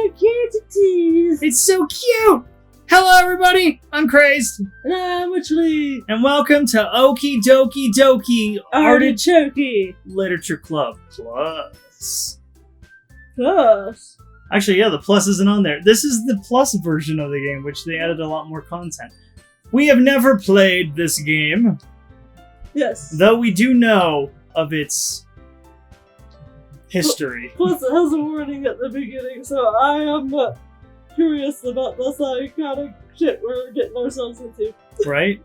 so cute. It's so cute! Hello, everybody! I'm Crazed. And I'm Witchley. And welcome to Doki Artichoke. Literature Club Plus. Plus. Actually, yeah, the plus isn't on there. This is the plus version of the game, which they added a lot more content. We have never played this game, Yes. though we do know of its history. Plus, it has a warning at the beginning, so I am not curious about this kind of shit we're getting ourselves into. Right?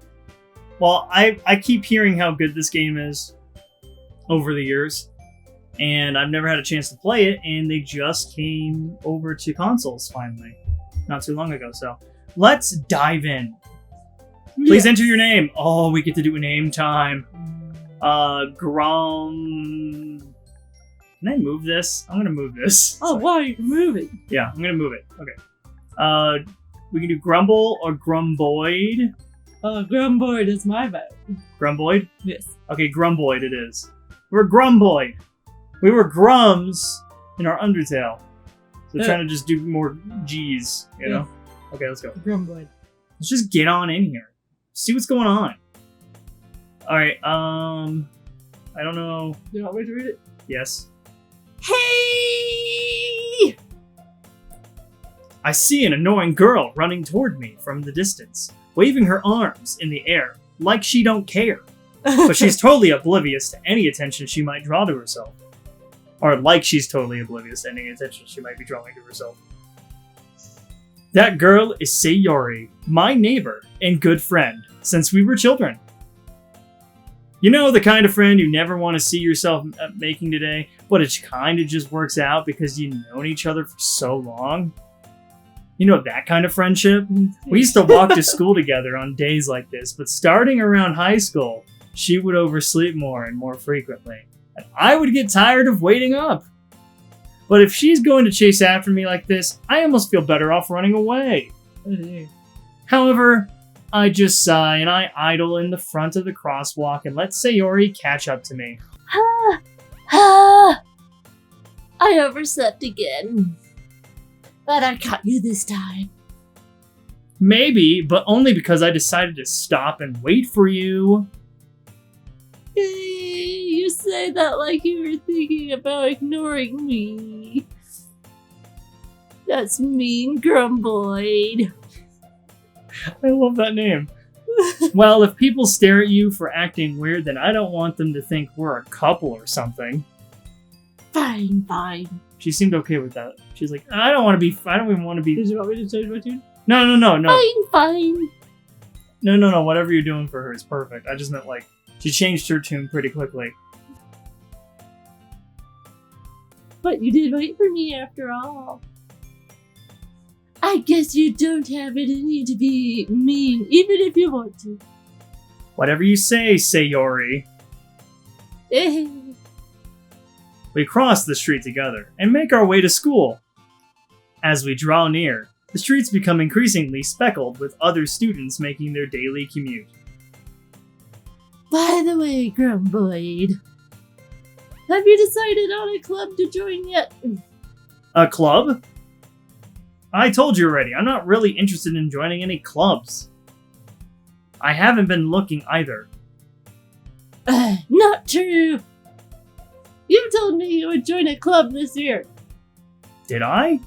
Well, I keep hearing how good this game is over the years, and I've never had a chance to play it, and they just came over to consoles finally, not too long ago, so let's dive in. Please enter your name. Oh, we get to do a name time. Can I move this? I'm gonna move this. Oh, wow, you can move it. Yeah, I'm gonna move it. Okay. We can do Grumble or Grumboid. Grumboid is my vote. Grumboid? Yes. Okay, Grumboid it is. We're Grumboid. We were Grums in our Undertale. So trying to just do more G's, you know? Okay, let's go. Grumboid. Let's just get on in here. See what's going on. Alright, I don't know. Do you want me to read it? Yes. Hey! I see an annoying girl running toward me from the distance, waving her arms in the air, like she don't care. But she's totally oblivious to any attention she might draw to herself. Or like she's totally oblivious to any attention she might be drawing to herself. That girl is Sayori, my neighbor and good friend, since we were children. You know, the kind of friend you never want to see yourself making today, but it kind of just works out because you've known each other for so long? You know, that kind of friendship? We used to walk to school together on days like this, but starting around high school, she would oversleep more and more frequently, and I would get tired of waiting up. But if she's going to chase after me like this, I almost feel better off running away. However, I just sigh and I idle in the front of the crosswalk and let Sayori catch up to me. I overslept again. But I caught you this time. Maybe, but only because I decided to stop and wait for you. You say that like you were thinking about ignoring me. That's mean, Grumboid. I love that name. Well, if people stare at you for acting weird, then I don't want them to think we're a couple or something. Fine, fine. She seemed okay with that. She's like, I don't even want to be... Did you want me to change my tune? No. Fine. No. Whatever you're doing for her is perfect. I just meant, like, she changed her tune pretty quickly. But you did wait for me after all. I guess you don't have it in you to be mean, even if you want to. Whatever you say, Sayori. We cross the street together and make our way to school. As we draw near, the streets become increasingly speckled with other students making their daily commute. By the way, Grumboid, have you decided on a club to join yet? A club? I told you already, I'm not really interested in joining any clubs. I haven't been looking either. Not true. You told me you would join a club this year. Did I?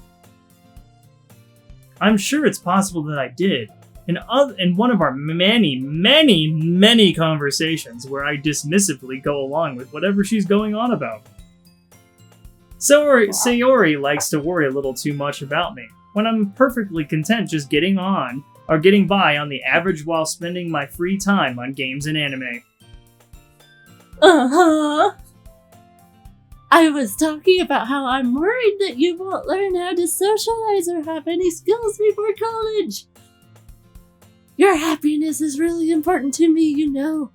I'm sure it's possible that I did. In one of our many conversations where I dismissively go along with whatever she's going on about. Sayori likes to worry a little too much about me, when I'm perfectly content just getting by on the average while spending my free time on games and anime. Uh-huh. I was talking about how I'm worried that you won't learn how to socialize or have any skills before college. Your happiness is really important to me, you know.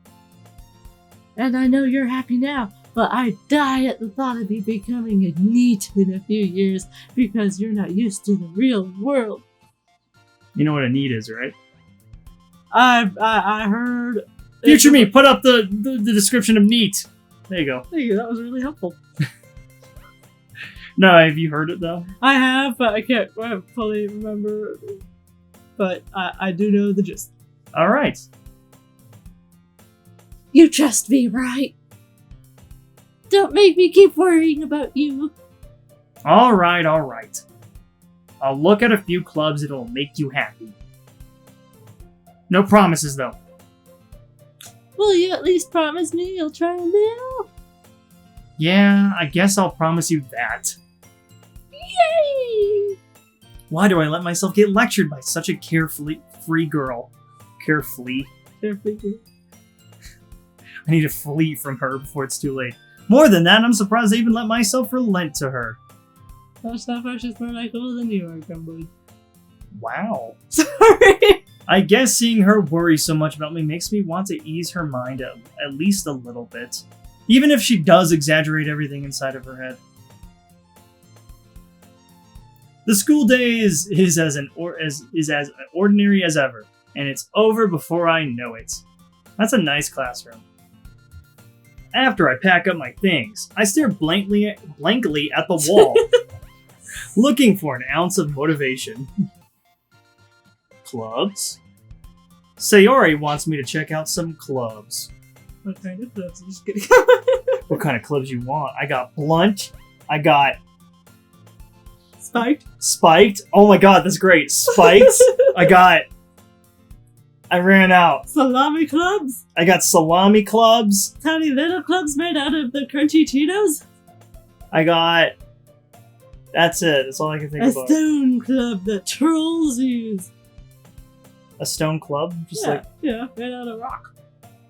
And I know you're happy now, but I die at the thought of you becoming a NEET in a few years because you're not used to the real world. You know what a NEET is, right? I heard... Future me, put up the description of NEET. There you go. Thank you, that was really helpful. No, have you heard it though? I have, but I can't fully remember. But I do know the gist. All right. You trust me, right? Don't make me keep worrying about you. All right. I'll look at a few clubs that'll make you happy. No promises, though. Will you at least promise me you'll try a little? Yeah, I guess I'll promise you that. Yay! Why do I let myself get lectured by such a free girl? Carefully. Carefully. I need to flee from her before it's too late. More than that, I'm surprised I even let myself relent to her. That's not much more likable than you are, Grumble. Wow. Sorry. I guess seeing her worry so much about me makes me want to ease her mind at least a little bit. Even if she does exaggerate everything inside of her head. The school day is as ordinary as ever, and it's over before I know it. That's a nice classroom. After I pack up my things, I stare blankly at the wall, looking for an ounce of motivation. Clubs? Sayori wants me to check out some clubs. What kind of clubs? I'm just kidding. What kind of clubs you want? I got Blunt. I got Spiked. Oh my god, that's great. Spiked. I ran out. Salami clubs? I got salami clubs. Tiny little clubs made out of the crunchy Cheetos? That's it. That's all I can think A about. stone club that trolls use. A stone club? Yeah, made out of rock.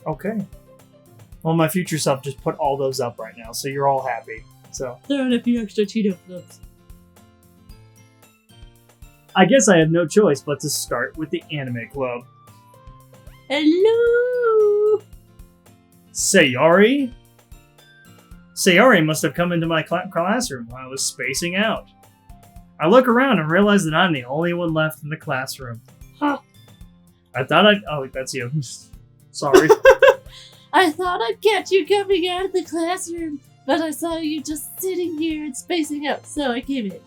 Okay. Well, my future self just put all those up right now, so you're all happy. So Throw in a few extra Cheeto clubs. I guess I have no choice but to start with the anime club. Hello! Sayori? Sayori must have come into my classroom while I was spacing out. I look around and realize that I'm the only one left in the classroom. Huh. Oh, that's you. Sorry. I thought I'd catch you coming out of the classroom, but I saw you just sitting here and spacing out, so I came in.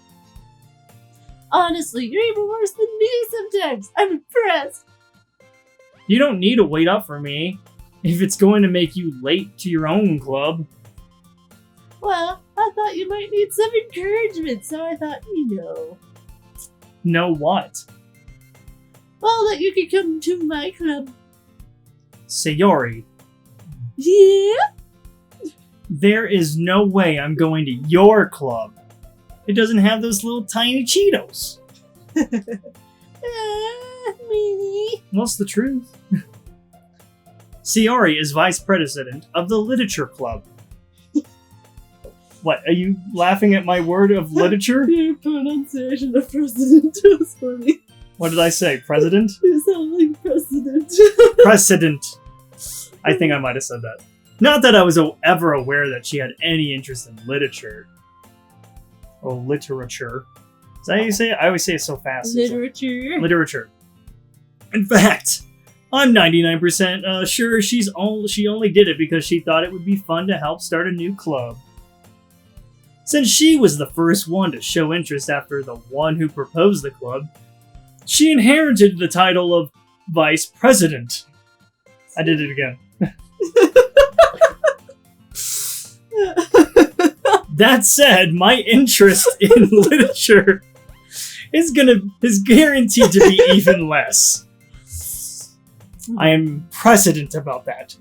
Honestly, you're even worse than me sometimes. I'm impressed. You don't need to wait up for me if it's going to make you late to your own club. Well, I thought you might need some encouragement, so I thought, Know what? Well, that you could come to my club. Sayori, Yeah? there is no way I'm going to your club. It doesn't have those little tiny Cheetos. Meanie. What's the truth? Sayori is vice president of the literature club. What, are you laughing at my word of literature? Your pronunciation of president was funny. What did I say? President? You sound like president. Precedent. I think I might have said that. Not that I was ever aware that she had any interest in literature. Oh, literature. Is that how you say it? I always say it so fast. Literature. Literature. In fact, I'm 99% sure she only did it because she thought it would be fun to help start a new club. Since she was the first one to show interest after the one who proposed the club, she inherited the title of Vice President. I did it again. That said, my interest in literature is guaranteed to be even less. I am precedent about that.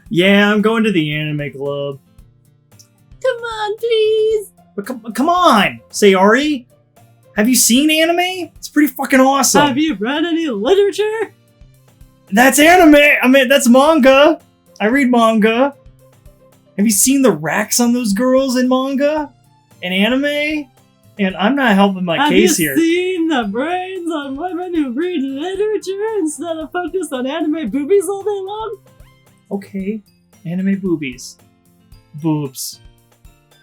Yeah, I'm going to the anime club. Come on, please. But come on, Sayori. Have you seen anime? It's pretty fucking awesome. Have you read any literature? That's anime. I mean, that's manga. I read manga. Have you seen the racks on those girls in manga and anime? And I'm not helping my case here. Have you seen the brains on women who read literature instead of focus on anime boobies all day long? Okay, anime boobies. Boobs.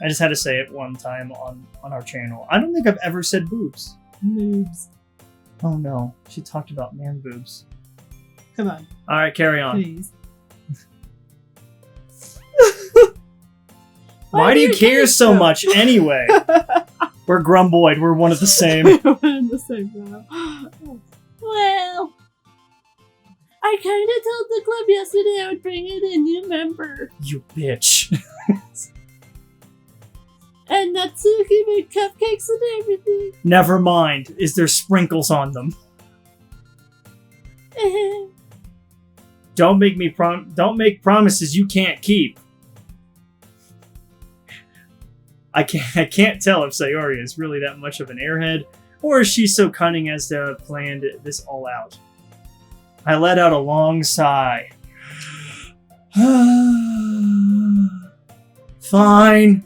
I just had to say it one time on our channel. I don't think I've ever said boobs. Boobs. Oh no, she talked about man boobs. Come on. Alright, carry on. Please. Why do you care so much anyway? We're Grumboid. We're one of the same. We're one and the same now. Well, I kind of told the club yesterday I would bring in a new member. You bitch. And Natsuki made cupcakes and everything. Never mind. Is there sprinkles on them? Don't make promises you can't keep. I can't tell if Sayori is really that much of an airhead, or is she so cunning as to have planned this all out? I let out a long sigh. Fine.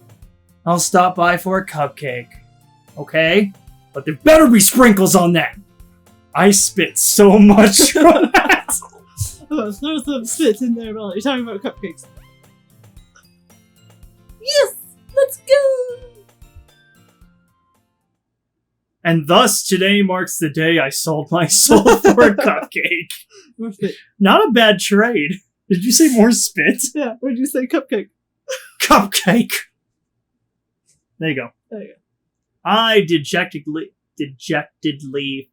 I'll stop by for a cupcake. Okay? But there better be sprinkles on that! I spit so much from that! Oh, there's some spit in there while you're talking about cupcakes. Yes! Let's go! And thus, today marks the day I sold my soul for a cupcake. More spit. Not a bad trade. Did you say more spit? Yeah, what'd you say? Cupcake. Cupcake! There you go. There you go. I dejectedly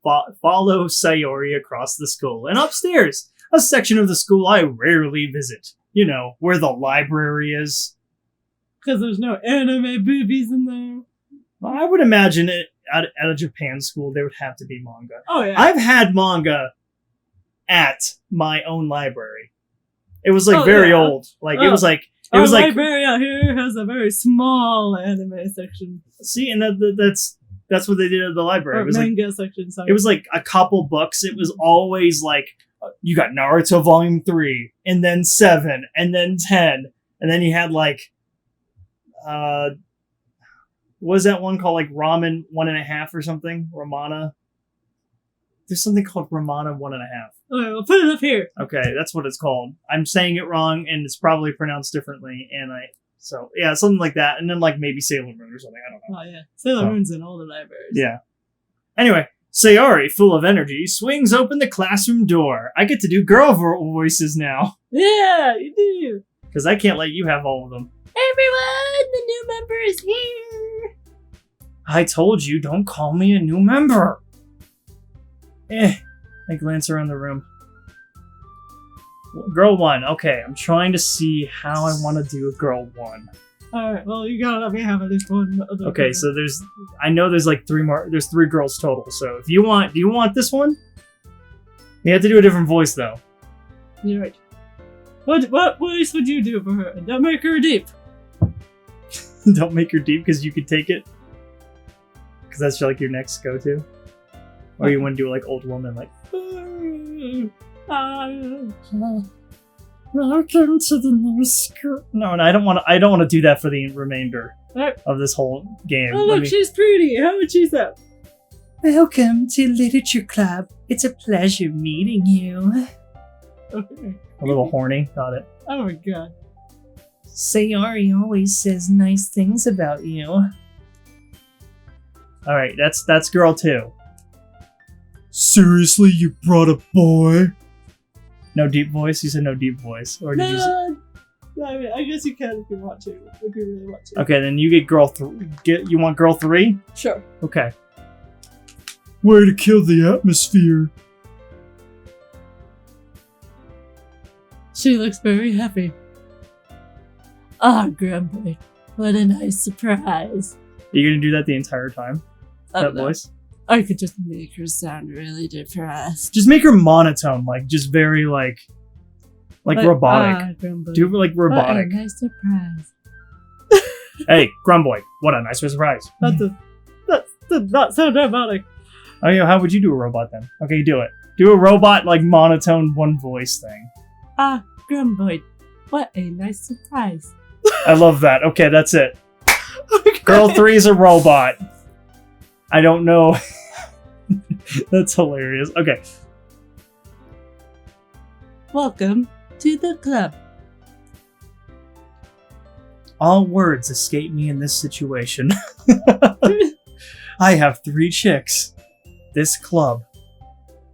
follow Sayori across the school and upstairs, a section of the school I rarely visit. You know, where the library is. Because there's no anime boobies in there. Well, I would imagine it at a Japan school there would have to be manga. Oh yeah. I've had manga at my own library. It was like very old. Like it was like Our library out here has a very small anime section. See, and that's what they did at the library. Or It was manga section, sorry. It was like a couple books. It was always like you got Naruto Volume 3, and then 7, and then 10, and then you had like what was that one called, like Ramen 1.5 or something? Ramana. There's something called Ramana 1.5. Okay, we'll put it up here. Okay, that's what it's called. I'm saying it wrong, and it's probably pronounced differently. So yeah, something like that, and then like maybe Sailor Moon or something. I don't know. Oh yeah, Sailor Moon's in all the libraries. Yeah. Anyway, Sayori, full of energy, swings open the classroom door. I get to do girl voices now. Yeah, you do. Because I can't let you have all of them. Everyone, the new member is here. I told you, don't call me a new member. I glance around the room. Girl 1. Okay, I'm trying to see how I want to do a girl 1. Alright, well, you gotta let me have at least one other. Okay, so I know there's like 3 more. There's 3 girls total. So do you want this one? You have to do a different voice though. You're right. What voice would you do for her? Don't make her deep. Don't make her deep because you could take it. Because that's like your next go-to. Or you want to do like old woman, like. Welcome to the new school. No, I don't want to do that for the remainder of this whole game. Oh look, she's pretty. How would she sound? Welcome to Literature Club. It's a pleasure meeting you. Okay. A little horny. Got it. Oh my god. Sayori always says nice things about you. Alright, that's girl 2. Seriously, you brought a boy? No deep voice? You said no deep voice. Or did you say... I mean, I guess you can if you want to. If you really want to. Okay, then you get girl 3. You want girl 3? Sure. Okay. Way to kill the atmosphere. She looks very happy. Ah, Grumble. What a nice surprise. Are you gonna do that the entire time? That voice? I could just make her sound really depressed. Just make her monotone, like just very like robotic. Do like robotic. What a nice surprise. Hey, Grumboy, what a nice surprise. That did not sound robotic. Oh yeah, how would you do a robot then? Okay, do it. Do a robot like monotone one voice thing. Ah, Grumboy, what a nice surprise. I love that. Okay, that's it. Okay. Girl 3 is a robot. I don't know. That's hilarious. Okay. Welcome to the club. All words escape me in this situation. I have 3 chicks. This club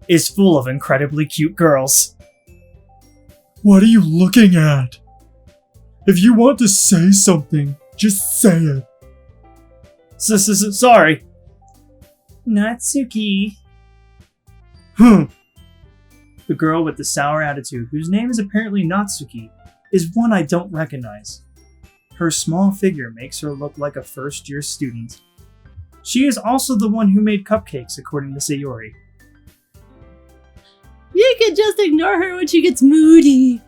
is full of incredibly cute girls. What are you looking at? If you want to say something, Just saying. Sorry. Natsuki. The girl with the sour attitude, whose name is apparently Natsuki, is one I don't recognize. Her small figure makes her look like a first-year student. She is also the one who made cupcakes, according to Sayori. You can just ignore her when she gets moody.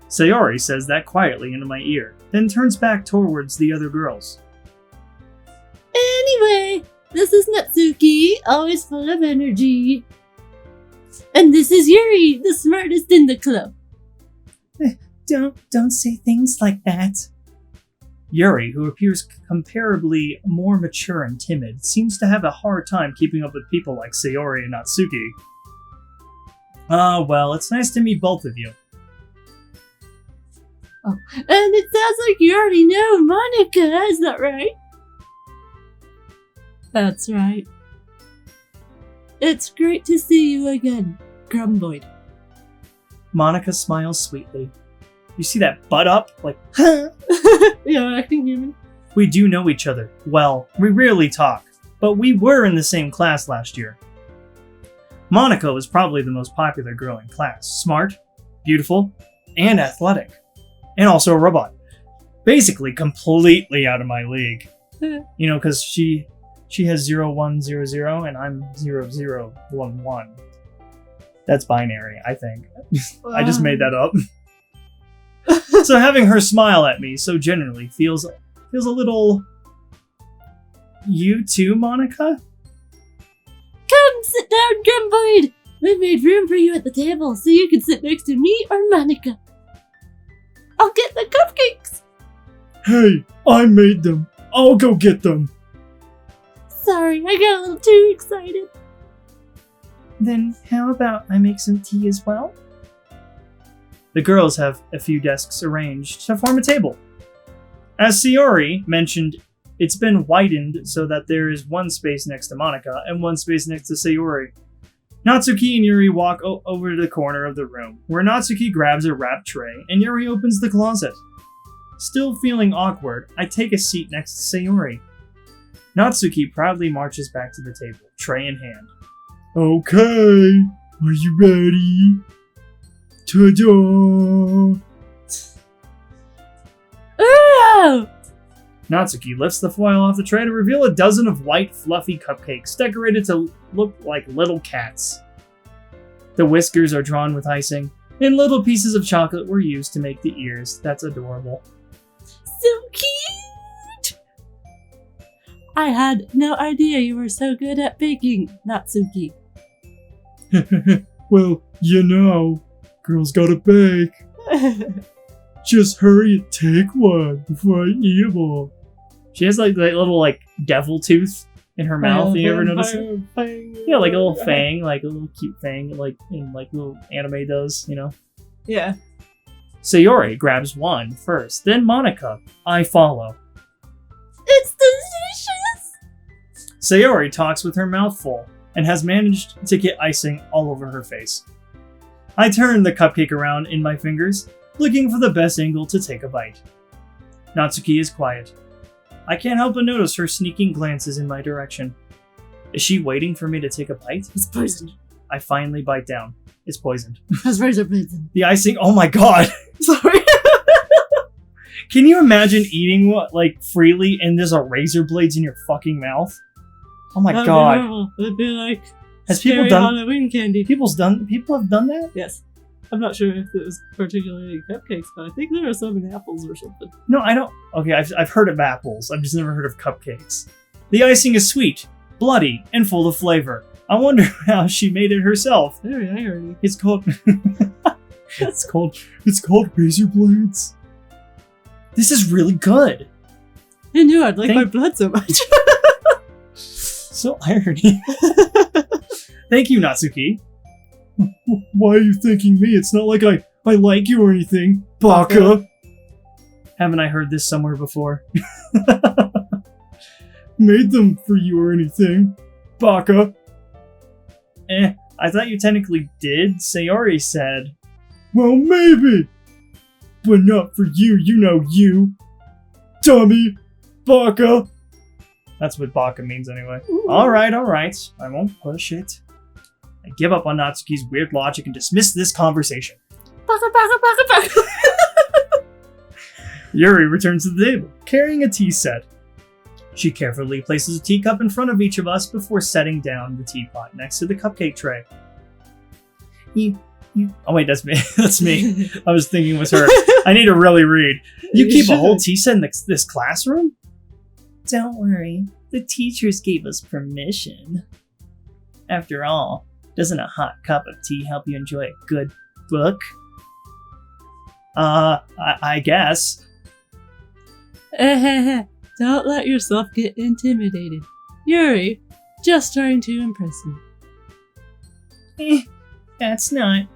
Sayori says that quietly into my ear, then turns back towards the other girls. Anyway, this is Natsuki, always full of energy. And this is Yuri, the smartest in the club. Don't say things like that. Yuri, who appears comparably more mature and timid, seems to have a hard time keeping up with people like Sayori and Natsuki. Well, it's nice to meet both of you. Oh, and it sounds like you already know Monica, is that right? That's right. It's great to see you again, Grumble. Monica smiles sweetly. You see that butt up? Like, Yeah, acting human. we do know each other. Well, we rarely talk, but we were in the same class last year. Monica was probably the most popular girl in class. Smart, beautiful, and athletic. And also a robot. Basically completely out of my league. You know, because she has 0100 and I'm 0011. That's binary, I think. I just made that up. So having her smile at me so genuinely feels a little... You too, Monica? Come sit down, Grumble. We made room for you at the table so you can sit next to me or Monica. I'll get the cupcakes. Hey, I made them. I'll go get them. Sorry, I got a little too excited. Then how about I make some tea as well? The girls have a few desks arranged to form a table. As Sayori mentioned, it's been widened so that there is one space next to Monica and one space next to Sayori. Natsuki and Yuri walk over to the corner of the room, where Natsuki grabs a wrapped tray and Yuri opens the closet. Still feeling awkward, I take a seat next to Sayori. Natsuki proudly marches back to the table, tray in hand. Okay, are you ready? Ta-da! Oh! Natsuki lifts the foil off the tray to reveal a dozen of white, fluffy cupcakes decorated to look like little cats. The whiskers are drawn with icing, and little pieces of chocolate were used to make the ears. That's adorable. So cute! I had no idea you were so good at baking, Natsuki. Well, you know, girls gotta bake. Just hurry and take one before I eat them all. She has like that little devil tooth in her mouth. You ever notice it? Yeah, like a little fang, like a little cute fang, like in little anime does, you know? Yeah. Sayori grabs one first, then Monica. I follow. It's delicious! Sayori talks with her mouth full and has managed to get icing all over her face. I turn the cupcake around in my fingers, looking for the best angle to take a bite. Natsuki is quiet. I can't help but notice her sneaking glances in my direction. Is she waiting for me to take a bite? It's poisoned. I finally bite down. It's poisoned. Raspberries are poisoned. The icing, oh my god! Sorry. Can you imagine eating freely and there's a razor blades in your fucking mouth? Oh my god. It'd be like Has people scary done Halloween candy. People have done that? Yes. I'm not sure if it was particularly cupcakes, but I think there are some in apples or something. No, I don't. Okay, I've heard of apples. I've just never heard of cupcakes. The icing is sweet, bloody, and full of flavor. I wonder how she made it herself. Very irony. It's called it's called razor blades. This is really good. I knew I'd like my blood so much. So irony. Thank you, Natsuki. Why are you thanking me? It's not like I like you or anything, Baka. Haven't I heard this somewhere before? Made them for you or anything, Baka. I thought you technically did. Sayori said. Well, maybe. But not for you, you know you. dummy, baka. That's what baka means anyway. Alright. I won't push it. I give up on Natsuki's weird logic and dismiss this conversation. Baka. Yuri returns to the table, carrying a tea set. She carefully places a teacup in front of each of us before setting down the teapot next to the cupcake tray. Oh wait, that's me. That's me. I was thinking it was her. I need to really read. You keep a whole tea set in this classroom? Don't worry. The teachers gave us permission. After all, doesn't a hot cup of tea help you enjoy a good book? I guess. Don't let yourself get intimidated. Yuri, just trying to impress you. That's not.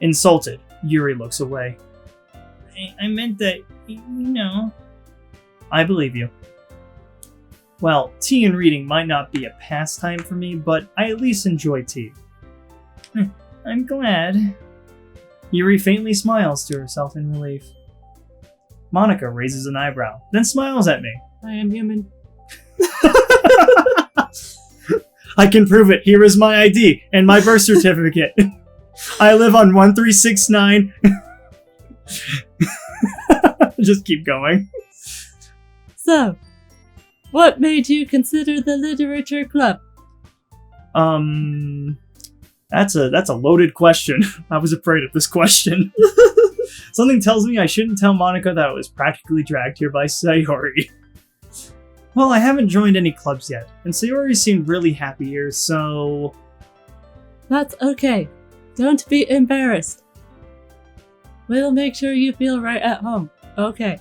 Insulted, Yuri looks away. I meant that, you know. I believe you. Well, tea and reading might not be a pastime for me, but I at least enjoy tea. I'm glad. Yuri faintly smiles to herself in relief. Monica raises an eyebrow, then smiles at me. I am human. I can prove it. Here is my ID and my birth certificate. I live on 1369. Just keep going. So, what made you consider the literature club? That's a loaded question. I was afraid of this question. Something tells me I shouldn't tell Monica that I was practically dragged here by Sayori. Well, I haven't joined any clubs yet, and Sayori seemed really happy here, so... That's okay. Don't be embarrassed. We'll make sure you feel right at home. Okay.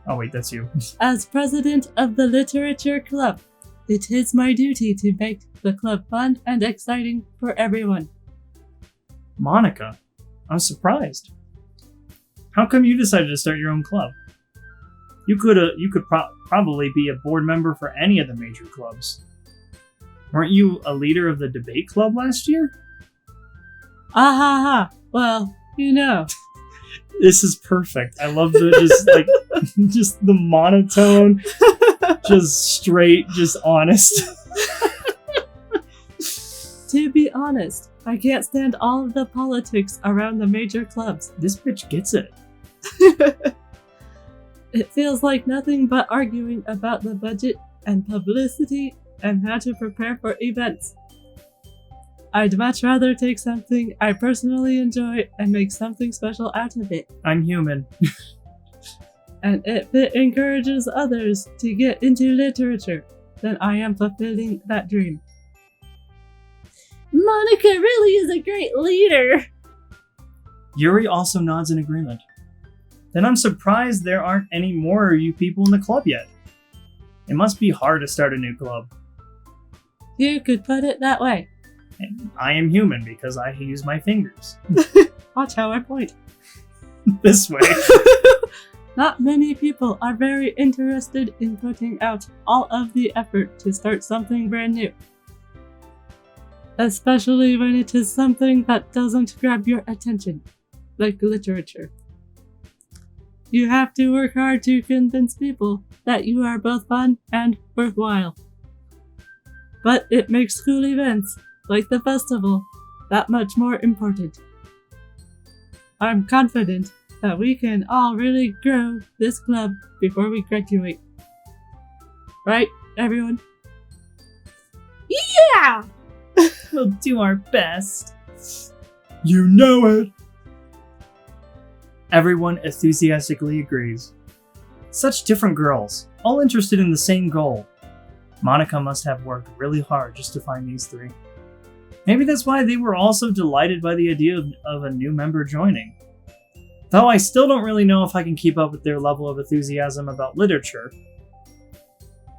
Oh wait, that's you. As president of the literature club, it is my duty to make the club fun and exciting for everyone. Monica, I'm surprised. How come you decided to start your own club? You could probably be a board member for any of the major clubs. Weren't you a leader of the debate club last year? Well, you know. This is perfect. I love the just the monotone, just straight, just honest. To be honest, I can't stand all of the politics around the major clubs. This bitch gets it. It feels like nothing but arguing about the budget and publicity and how to prepare for events. I'd much rather take something I personally enjoy and make something special out of it. I'm human. And if it encourages others to get into literature, then I am fulfilling that dream. Monica really is a great leader. Yuri also nods in agreement. Then I'm surprised there aren't any more of you people in the club yet. It must be hard to start a new club. You could put it that way. And I am human because I use my fingers. Watch how I point. This way. Not many people are very interested in putting out all of the effort to start something brand new. Especially when it is something that doesn't grab your attention, like literature. You have to work hard to convince people that you are both fun and worthwhile. But it makes school events, like the festival, that much more important. I'm confident that we can all really grow this club before we graduate. Right, everyone? Yeah! We'll do our best. You know it. Everyone enthusiastically agrees. Such different girls, all interested in the same goal. Monica must have worked really hard just to find these three. Maybe that's why they were all so delighted by the idea of a new member joining. Though I still don't really know if I can keep up with their level of enthusiasm about literature.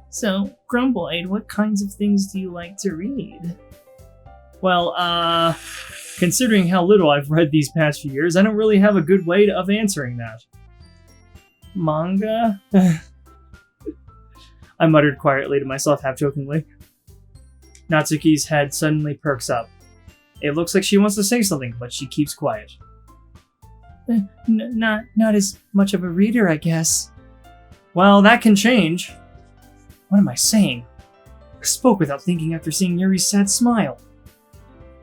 So, Grumble, what kinds of things do you like to read? Well, considering how little I've read these past few years, I don't really have a good way of answering that. Manga? I muttered quietly to myself, half-jokingly. Natsuki's head suddenly perks up. It looks like she wants to say something, but she keeps quiet. Not as much of a reader, I guess. Well, that can change. What am I saying? I spoke without thinking after seeing Yuri's sad smile.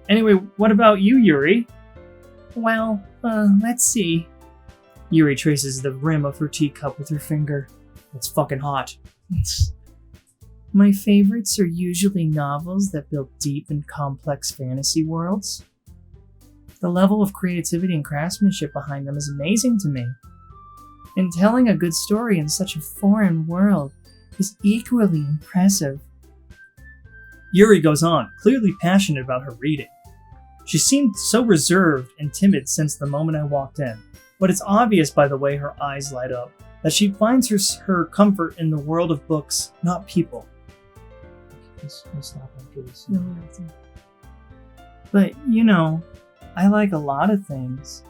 Anyway, what about you, Yuri? Well, let's see. Yuri traces the rim of her teacup with her finger. It's fucking hot. My favorites are usually novels that build deep and complex fantasy worlds. The level of creativity and craftsmanship behind them is amazing to me. And telling a good story in such a foreign world is equally impressive. Yuri goes on, clearly passionate about her reading. She seemed so reserved and timid since the moment I walked in, but it's obvious by the way her eyes light up that she finds her comfort in the world of books, not people. Let's stop after this. No, but, you know, I like a lot of things.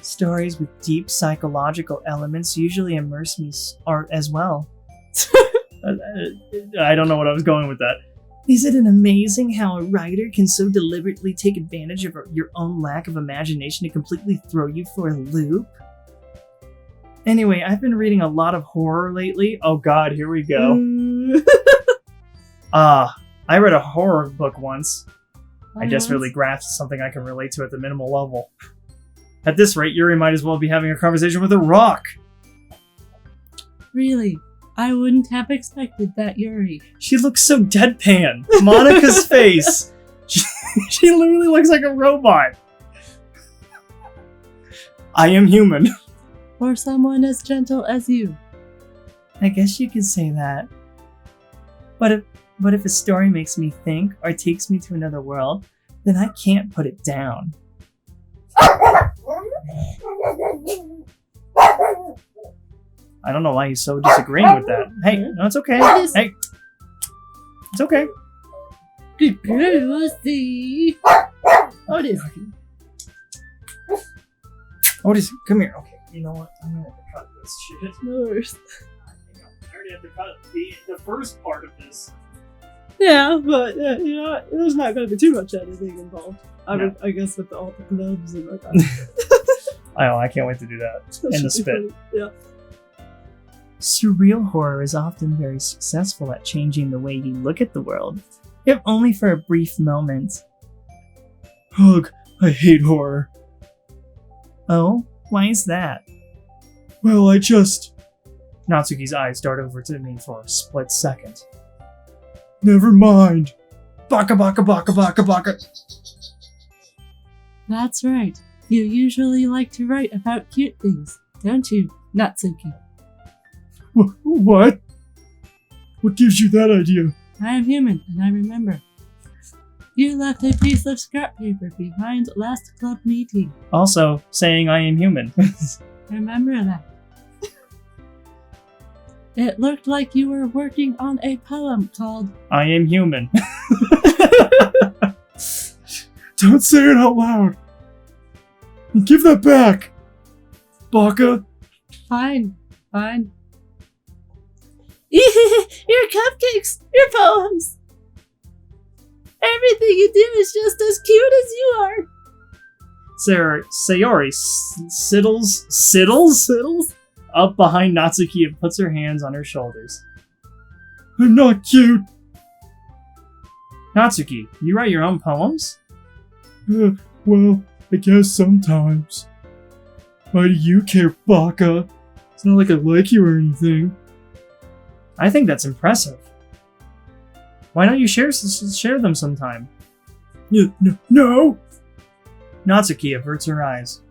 Stories with deep psychological elements usually immerse me as well. I don't know what I was going with that. Isn't it amazing how a writer can so deliberately take advantage of your own lack of imagination to completely throw you for a loop? Anyway, I've been reading a lot of horror lately. Oh god, here we go. I read a horror book once. I just really grasped something I can relate to at the minimal level. At this rate, Yuri might as well be having a conversation with a rock. Really? I wouldn't have expected that, Yuri. She looks so deadpan. Monica's face. She literally looks like a robot. I am human. Or someone as gentle as you. I guess you could say that. But if a story makes me think or takes me to another world, then I can't put it down. I don't know why he's so disagreeing with that. Hey, no, it's okay. Hey, it's okay. Lucy. Otis, come here. Okay, you know what? I'm gonna have to cut this shit. Worse. I already have to cut the first part of this. Yeah, but you know what? There's not going to be too much editing involved. I guess with all the gloves and like that. I can't wait to do that. And the spit. Yeah. Surreal horror is often very successful at changing the way you look at the world, if only for a brief moment. Ugh, I hate horror. Oh, why is that? Well, I just... Natsuki's eyes dart over to me for a split second. Never mind. Baka baka baka baka baka. That's right. You usually like to write about cute things, don't you, Natsuki? What? What gives you that idea? I am human, and I remember. You left a piece of scrap paper behind last club meeting. Also, saying I am human. Remember that. It looked like you were working on a poem called I Am Human. Don't say it out loud. Give that back. Baka. Fine. Your cupcakes, your poems. Everything you do is just as cute as you are. Sayori siddles up behind Natsuki and puts her hands on her shoulders. I'm not cute. Natsuki, you write your own poems? Well, I guess sometimes. Why do you care, Baka? It's not like I like you or anything. I think that's impressive. Why don't you share them sometime? No! Natsuki averts her eyes.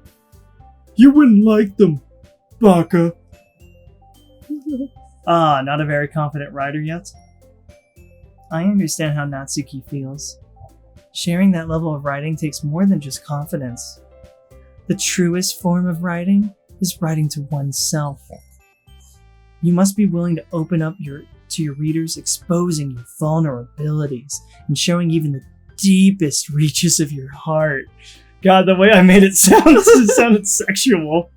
You wouldn't like them, Baka. Not a very confident writer yet? I understand how Natsuki feels. Sharing that level of writing takes more than just confidence. The truest form of writing is writing to oneself. You must be willing to open up to your readers, exposing your vulnerabilities and showing even the deepest reaches of your heart. God, the way I made it sounded sexual.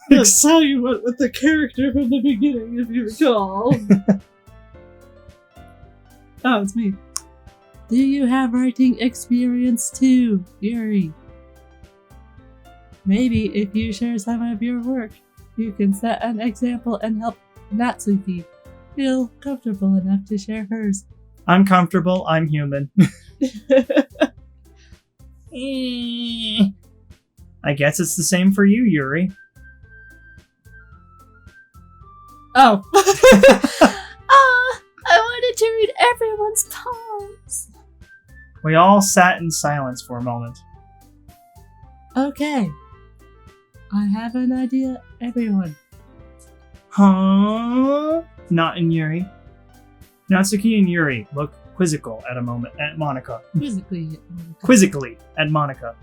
That's how you went with the character from the beginning, if you recall. Oh, it's me. Do you have writing experience too, Yuri? Maybe if you share some of your work, you can set an example and help Natsuki feel comfortable enough to share hers. I'm comfortable. I'm human. I guess it's the same for you, Yuri. Oh. I wanted to read everyone's poems. We all sat in silence for a moment. Okay. I have an idea, everyone. Huh? Not in Yuri. Natsuki and Yuri look quizzical at a moment at Monica. Quizzically at Monica.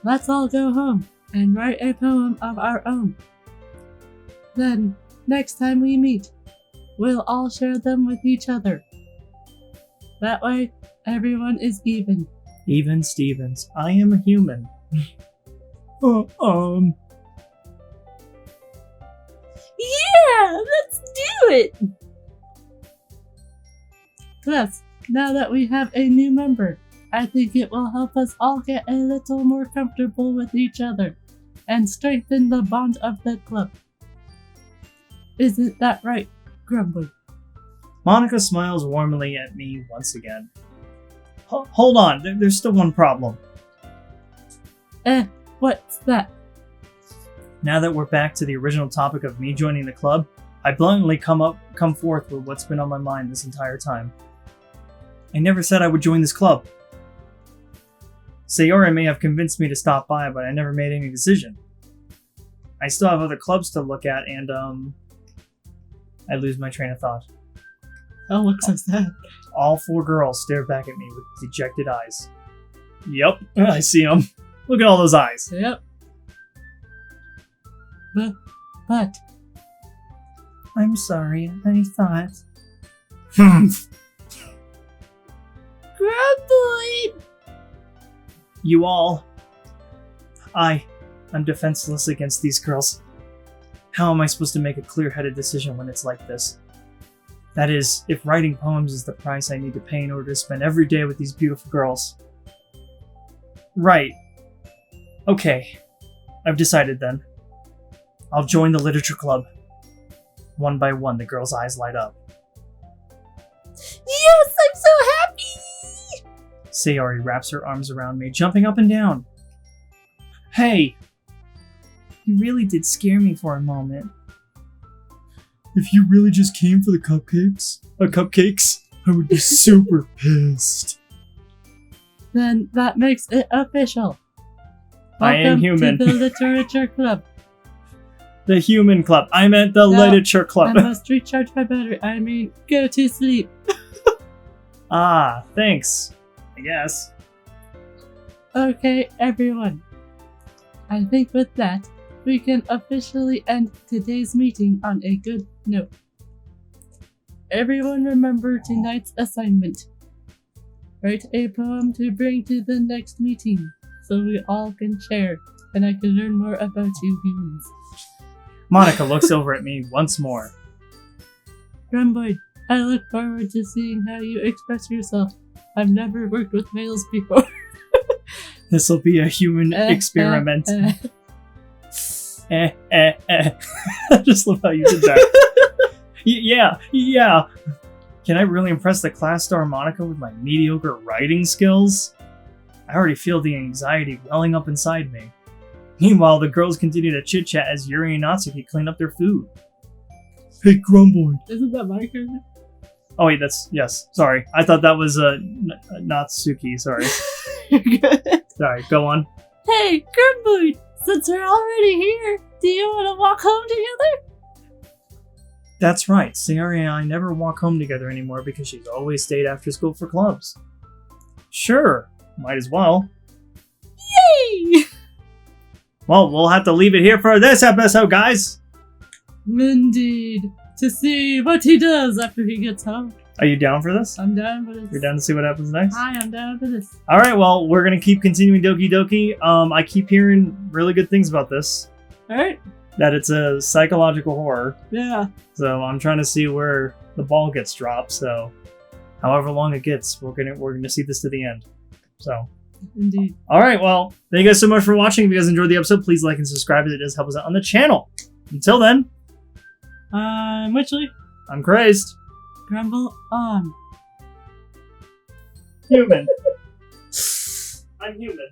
Let's all go home and write a poem of our own. Then, next time we meet, we'll all share them with each other. That way, everyone is even. Even Stevens. I am a human. Yeah, let's do it! Plus, now that we have a new member, I think it will help us all get a little more comfortable with each other and strengthen the bond of the club. Isn't that right, Grumble? Monica smiles warmly at me once again. Hold on, there's still one problem. What's that? Now that we're back to the original topic of me joining the club, I bluntly come forth with what's been on my mind this entire time. I never said I would join this club. Sayori may have convinced me to stop by, but I never made any decision. I still have other clubs to look at, and I lose my train of thought. Oh, look so sad. All 4 girls stare back at me with dejected eyes. Yep, I see them. Look at all those eyes. Yep. But... I'm sorry, I thought... Grumbling! You all... I'm defenseless against these girls. How am I supposed to make a clear-headed decision when it's like this? That is, if writing poems is the price I need to pay in order to spend every day with these beautiful girls. Right. Okay. I've decided then. I'll join the literature club. One by one, the girls' eyes light up. Yes, I'm so happy! Sayori wraps her arms around me, jumping up and down. Hey! You really did scare me for a moment. If you really just came for the cupcakes, I would be super pissed. Then that makes it official. I am human. To the literature club. The human club. I meant the literature club. I must recharge my battery. I mean, go to sleep. Ah, thanks. I guess. Okay, everyone. I think with that, we can officially end today's meeting on a good note. Everyone remember tonight's assignment. Write a poem to bring to the next meeting, so we all can share, and I can learn more about you humans. Monica looks over at me once more. Grumble, I look forward to seeing how you express yourself. I've never worked with males before. This will be a human experiment. I just love how you did that. Yeah. Can I really impress the class star Monica with my mediocre writing skills? I already feel the anxiety welling up inside me. Meanwhile, the girls continue to chit-chat as Yuri and Natsuki clean up their food. Hey, Grumble. Isn't that my character? Oh wait, yes. Sorry. I thought that was Natsuki, sorry. You're good. Sorry, go on. Hey, Grumble! Since we're already here, do you want to walk home together? That's right. Sayori and I never walk home together anymore because she's always stayed after school for clubs. Sure, might as well. Yay! Well, we'll have to leave it here for this episode, guys. Indeed. To see what he does after he gets home. Are you down for this? I'm down for this. You're down to see what happens next? Hi, I'm down for this. Alright, well, we're going to keep continuing Doki Doki. I keep hearing really good things about this. Alright. That it's a psychological horror. Yeah. So I'm trying to see where the ball gets dropped. So however long it gets, we're gonna see this to the end. So Indeed. All right, well, thank you guys so much for watching. If you guys enjoyed the episode, please like and subscribe. It does help us out on the channel. Until then, I'm Witchley. I'm Crazed. Grumble on. Human. I'm human.